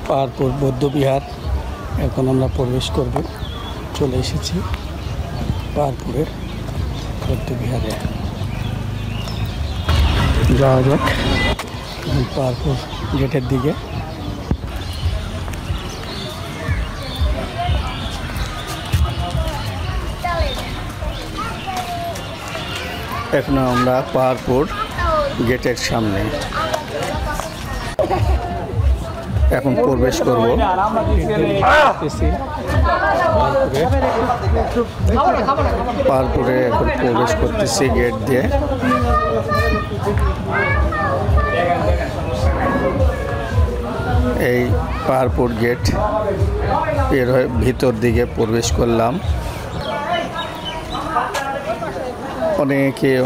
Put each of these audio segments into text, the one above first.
পাহাড়পুর বৌদ্ধবিহার এখন আমরা প্রবেশ করব। চলে এসেছি পাহাড়পুরের বৌদ্ধবিহারে। যাওয়া যাক পাহাড়পুর গেটের দিকে। এখন আমরা পাহাড়পুর গেটের সামনে এখন প্রবেশ করব। পাহাড়পুরে এখন প্রবেশ করতেছি গেট দিয়ে। এই পাহাড়পুর গেট বের হয়ে ভিতর দিকে প্রবেশ করলাম।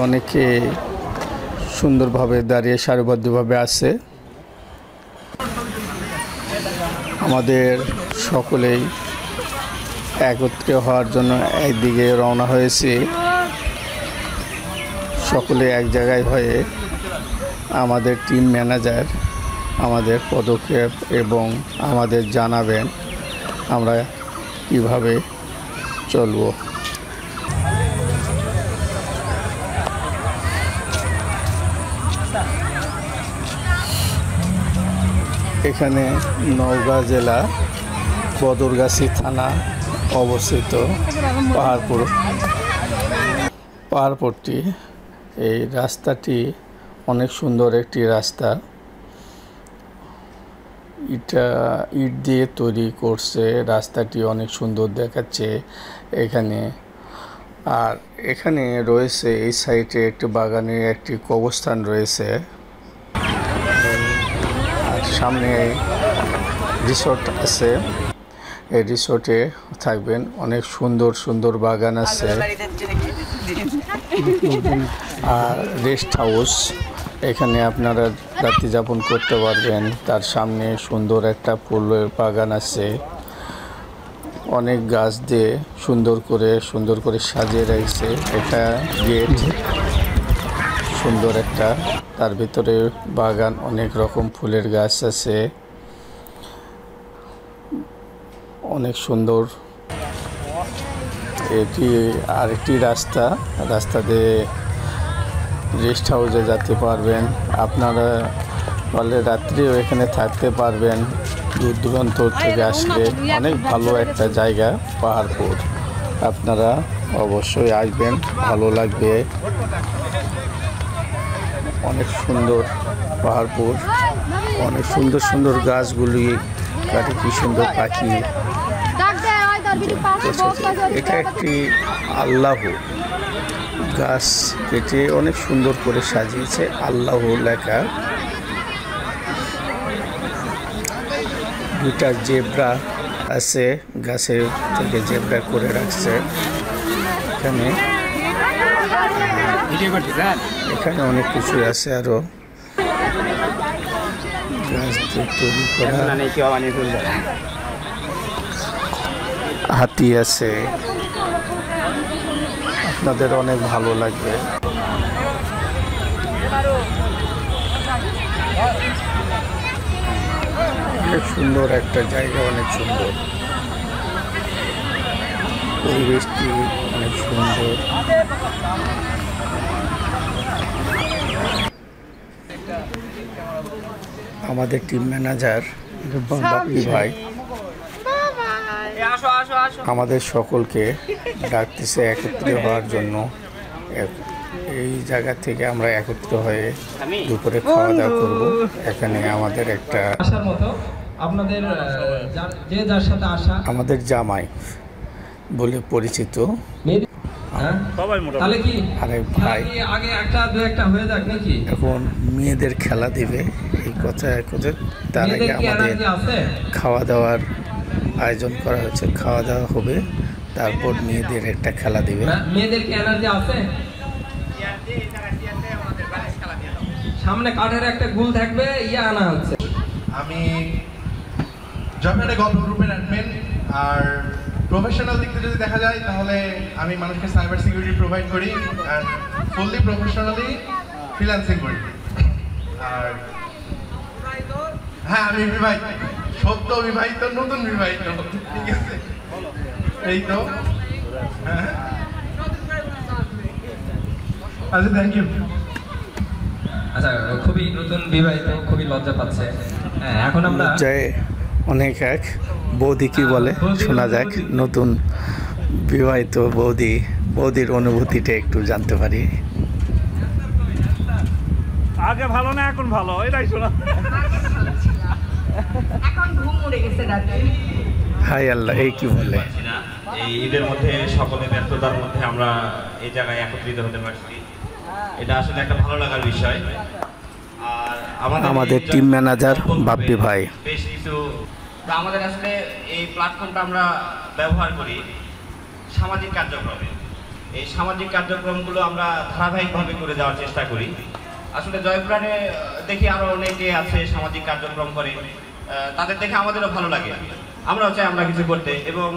অনেকে সুন্দরভাবে দাঁড়িয়ে সারিবদ্ধভাবে আছে। আমাদের সকলেই একত্রে হওয়ার জন্য একদিকে রওনা হয়েছি। সকলে এক জায়গায় হয়ে আমাদের টিম ম্যানেজার আমাদের পদক্ষেপ এবং আমাদের জানাবেন আমরা কিভাবে চলব। এখানে নওগাঁ জেলা বদরগাছি থানা অবস্থিত পাহাড়পুরটি। এই রাস্তাটি অনেক সুন্দর একটি রাস্তা। ইট দিয়ে তৈরি করছে। রাস্তাটি অনেক সুন্দর দেখাচ্ছে এখানে। আর এখানে রয়েছে এই সাইডে একটি বাগানের একটি কবরস্থান রয়েছে। সামনে রিসোর্ট আছে। এই রিসোর্টে থাকবেন। অনেক সুন্দর সুন্দর বাগান আছে আর রেস্ট হাউস। এখানে আপনারা রাত্রি যাপন করতে পারবেন। তার সামনে সুন্দর একটা ফুলের বাগান আছে। অনেক গাছ দিয়ে সুন্দর করে সাজিয়ে রাখছে। এটা গেট সুন্দর একটা, তার ভিতরে বাগান, অনেক রকম ফুলের গাছ আছে। অনেক সুন্দর। এটি আরেকটি রাস্তা দিয়ে রেস্ট হাউসে যেতে পারবেন। আপনারা বলে রাত্রিও এখানে থাকতে পারবেন। দূর দূরান্ত থেকে আসলে অনেক ভালো একটা জায়গা পাহাড়পুর। আপনারা অবশ্যই আসবেন, ভালো লাগবে। অনেক সুন্দর পাহাড়পুর। অনেক সুন্দর সুন্দর গাছগুলি, কি সুন্দর পাখি। এটা একটি আল্লাহ গাছ কেটে অনেক সুন্দর করে সাজিয়েছে, আল্লাহ লেখা। দুটা জেব্রা আছে, গাছের থেকে জেব্রা করে রাখছে। এখানে অনেক কিছু আছে আরো গাছ দিয়ে তৈরি করা। হাতি আছে। আপনাদের অনেক ভালো লাগবে। অনেক সুন্দর একটা জায়গা, অনেক সুন্দর পরিবেশটি, অনেক সুন্দর। আমাদের টিম ম্যানেজার বাপ্পি ভাই আমাদের সকলকে ডাকতেছে একত্রে হওয়ার জন্য। এই জায়গা থেকে আমরা একত্র হয়ে দুপুরে খাওয়া দাওয়া করব। এখানে আমাদের একটা আমাদের জামাই বলে পরিচিত আরেক ভাই এখন মেয়েদের খেলা দিবে এই কথা। তার আগে আমাদের খাওয়া দাওয়ার আয়োজন করা হয়েছে। খাওয়া দাওয়া হবে, তারপর মেয়েদের একটা খেলা দিবে। সামনে কাঠের একটা গুল থাকবে, আনা হচ্ছে। আমি জবহেডে গল্প গ্রুপের অ্যাডমিন। আর প্রফেশনাল দিক থেকে যদি দেখা যায় তাহলে আমি মানুষকে সাইবার সিকিউরিটি প্রোভাইড করি আর ফুললি প্রফেশনালি ফ্রিল্যান্সিং করি। আর হ্যাঁ, আমি ভাই সদ্য বিবাহিত নতুন বিবাহিত, ঠিক আছে? এই তো, হ্যাঁ, আচ্ছা, থ্যাংক ইউ। আচ্ছা, খুবই নতুন বিবাহিত, খুবই লজ্জা পাচ্ছে। হ্যাঁ, এখন আমরা লজ্জায় অনেক এক বৌদি কি বলে শোনা যাক। নতুন বিবাহিত বৌদির অনুভূতিটা একটু জানতে পারি। আগে ভালো না এখন ভালো, এটাই শোনা। এখন ঘুম উড়ে গেছে রাতে। হাই আল্লাহ, এই কি বলে। এই ঈদের মধ্যে সকলে ব্যস্ততার মধ্যে আমরা এই জায়গায় একত্রিত হতে পারছি, এটা আসলে একটা ভালো লাগার বিষয়। আর আমাদের টিম ম্যানেজার বাপ্পি ভাই। বেশ কিছু আমাদের আসলে এই প্ল্যাটফর্মটা আমরা ব্যবহার করি সামাজিক কার্যক্রমে। এই সামাজিক কার্যক্রমগুলো আমরা ধারাবাহিকভাবে করে যাওয়ার চেষ্টা করি। আসলে জয়পুরহাটে দেখি আরো অনেকে আছে সামাজিক কার্যক্রম করে, তাদের দেখে আমাদেরও ভালো লাগে, আমরাও চাই আমরা কিছু করতে। এবং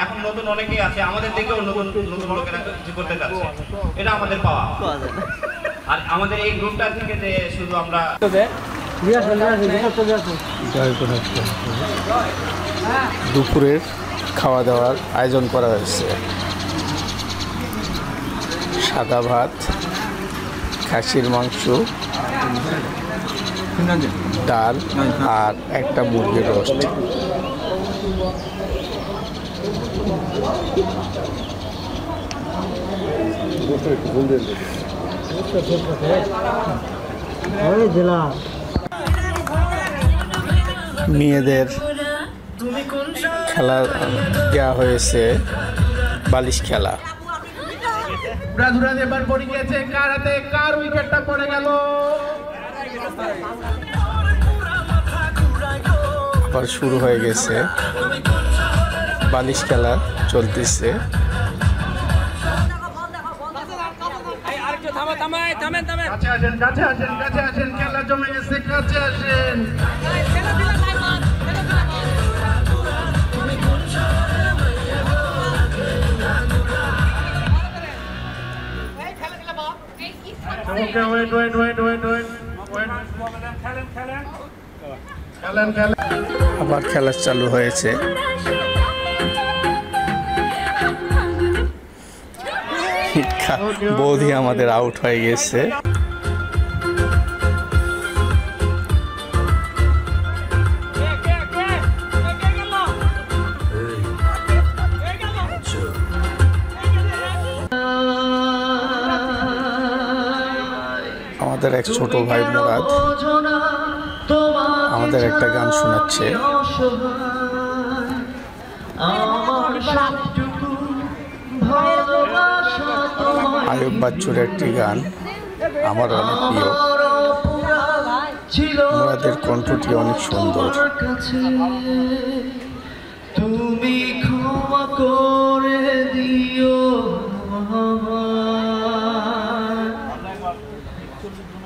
এখন নতুন অনেকেই আছে আমাদের দেখেও নতুন নতুন লোকেরা কিছু করতে যাচ্ছে, এটা আমাদের পাওয়া। আর আমাদের এই গ্রুপটা থেকে যে শুধু আমরা দুপুরের খাওয়া দাওয়ার আয়োজন করা হয়েছে। সাদা ভাত, খাসির মাংস, ডাল আর একটা মুরগির রোস্ট। মেয়েদের খেলা দেওয়া হয়েছে বালিশ খেলা। রাধুরাজ এবার পড়ে গিয়েছে, কার হাতে কার উইকেটটা পড়ে গেল। আবার শুরু হয়ে গেছে বালিশ খেলা চলতেছে। কাছে আসেন, কাছে আসেন, কাছে আসেন, খেলা জমে গেছে, কাছে আসেন। ওকে, ওয়েট। খেলেন। আবার খেলা চালু হয়েছে। বৌদি আমাদের আউট হয়ে গেছে। আমাদের এক ছোট ভাই মুরাদ আমাদের একটা গান শোনাচ্ছে। আয়ুব বাচ্চুর একটি গান আমার অনেক প্রিয়। মুরাদের কণ্ঠটি অনেক সুন্দর। তুমি ক্ষমা করে দিও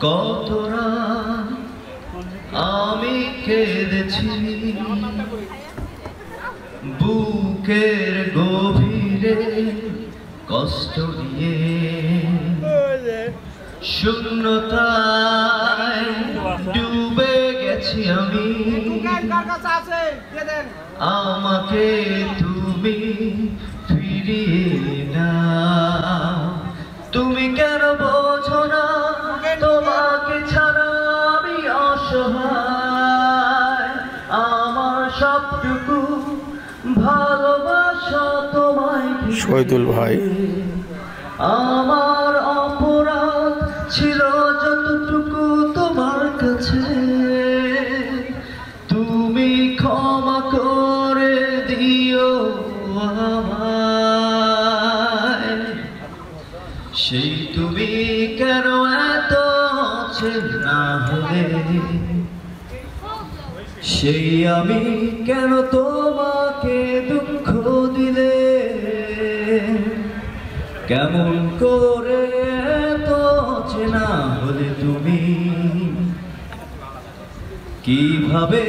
কতরা আমি কেঁদেছি বুকের গভীরে কষ্ট দিয়ে শূন্যতায় ডুবে গেছি আমি। আমাকে তুমি ফিরিয়ে নাও। তুমি কেন বোঝো না তোমাকে ছাড়া আমি অসহায়। আমার সবটুকু ভালোবাসা তোমায় শহীদুল ভাই। আমার অপরাধ ছিল যতটুকু তোমার কাছে তুমি ক্ষমা করে দিও আমায়। সেই তুমি কেন এত চেনা হলে, সেই আমি কেন তোমাকে দুঃখ দিলে, কেমন করে এত চেনা হলে তুমি, কিভাবে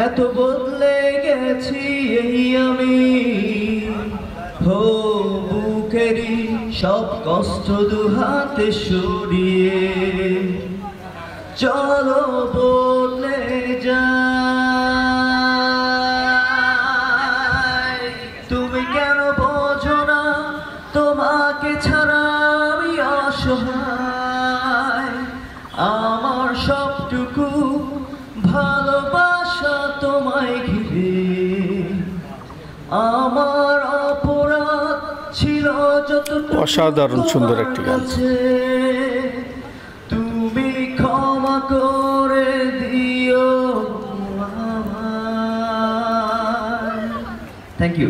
এত বদলে গেছি এই আমি। হো বুকেরই সব কষ্ট দুহাতে সরিয়ে চলো বদলে যা। তোমায় ঘিরে, আমার অপরাধ ছিল যতটুকু অসাধারণ সুন্দর একটি গান। তুমি ক্ষমা করে দিও আমায়। Thank you.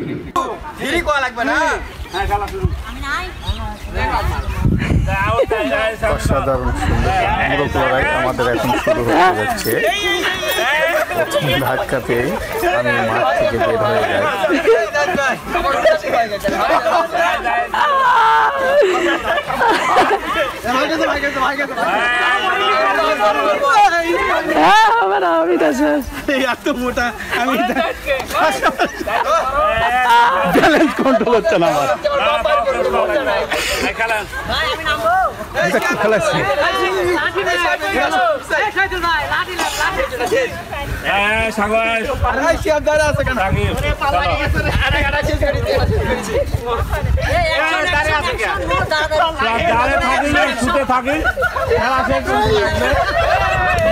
অসাধারণ সুন্দর মূরক লড়াই আমাদের এখন শুরু হতে যাচ্ছে। প্রথম ধাক্কাতে আমি মাঠ থেকে বের হয়ে যাই। ব্যালেন্স কন্ট্রোল হচ্ছে না আমার।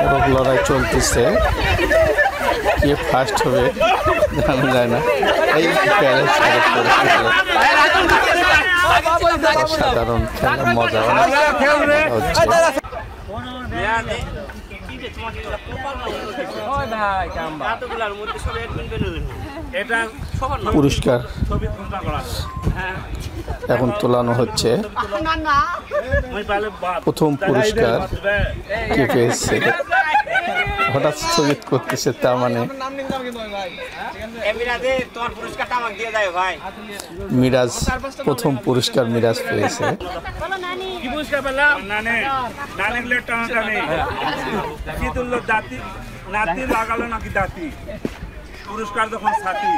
মোরগ লড়াই চলতেছে, কে ফার্স্ট হবে জানা যায় না। এই অসাধারণ খেলা, মজা হচ্ছে। পুরস্কার এখন তোলানো হচ্ছে। প্রথম পুরস্কার কে পেয়েছে হঠাৎ স্থগিত করতেছে, তার মানে মিরাজ প্রথম পুরস্কার মিরাজ পেয়েছে। পুরস্কার যখন সাথী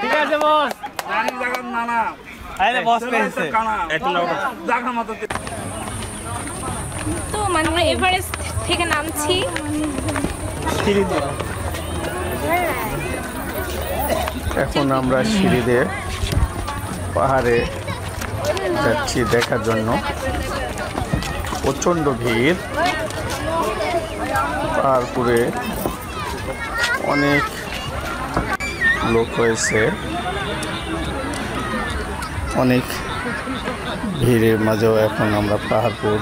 ঠিক আছে বস, নানি জায়গা নানা বস পেয়েছে জায়গা মতো। তো মানে আমরা এভারেস্ট থেকে নামছি, এখন আমরা সিঁড়ি দিয়ে পাহাড়ে যাচ্ছি দেখার জন্য। প্রচণ্ড ভিড়, পাহাড়পুরে অনেক লোক হয়েছে, অনেক ভিড়ের মাঝেও এখন আমরা পাহাড়পুর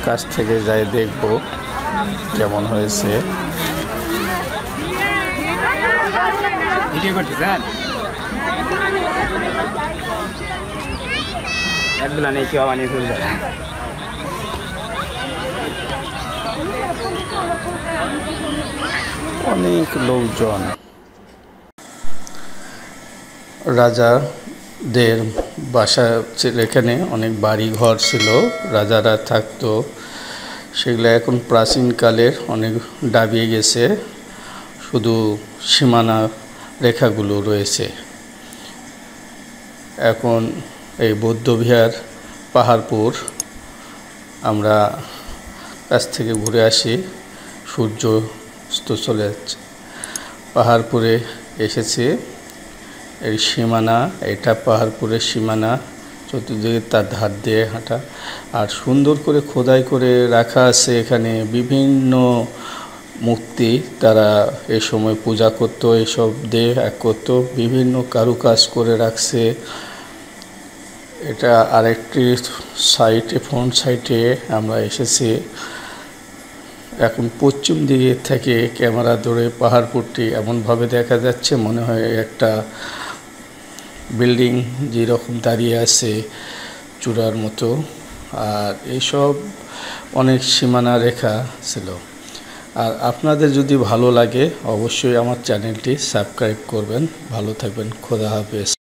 কাছ থেকে যাই দেখব কেমন হয়েছে। অনেক লোকজন, রাজাদের বাসা ছিল এখানে, অনেক বাড়ি ঘর ছিল, রাজারা থাকতো। সেগুলো এখন প্রাচীনকালের, অনেক দাবিয়ে গেছে, শুধু সীমানা রেখাগুলো রয়েছে। এখন এই বৌদ্ধবিহার পাহাড়পুর আমরা কাছ থেকে ঘুরে আসি, সূর্য অস্ত চলে যাচ্ছে। পাহাড়পুরে এসেছি, এই সীমানা, এটা পাহাড়পুরের সীমানা, চতুর্দিকে তার ধার দিয়ে হাঁটা, আর সুন্দর করে খোদাই করে রাখা আছে এখানে বিভিন্ন মূর্তি। তারা এই সময় পূজা করতো, এসব দিয়ে এক করতো, বিভিন্ন কারুকাজ করে রাখছে। এটা আরেকটি সাইটে, ফ্রন্ট সাইটে আমরা এসেছি। এখন পশ্চিম দিকে থেকে ক্যামেরা ধরে পাহাড়পুরটি এমনভাবে দেখা যাচ্ছে, মনে হয় একটা বিল্ডিং যেরকম দাঁড়িয়ে আছে চূড়ার মতো। আর এইসব অনেক সীমানা রেখা ছিল। আর আপনাদের যদি ভালো লাগে অবশ্যই আমার চ্যানেলটি সাবস্ক্রাইব করবেন। ভালো থাকবেন, খোদা হাফেজ।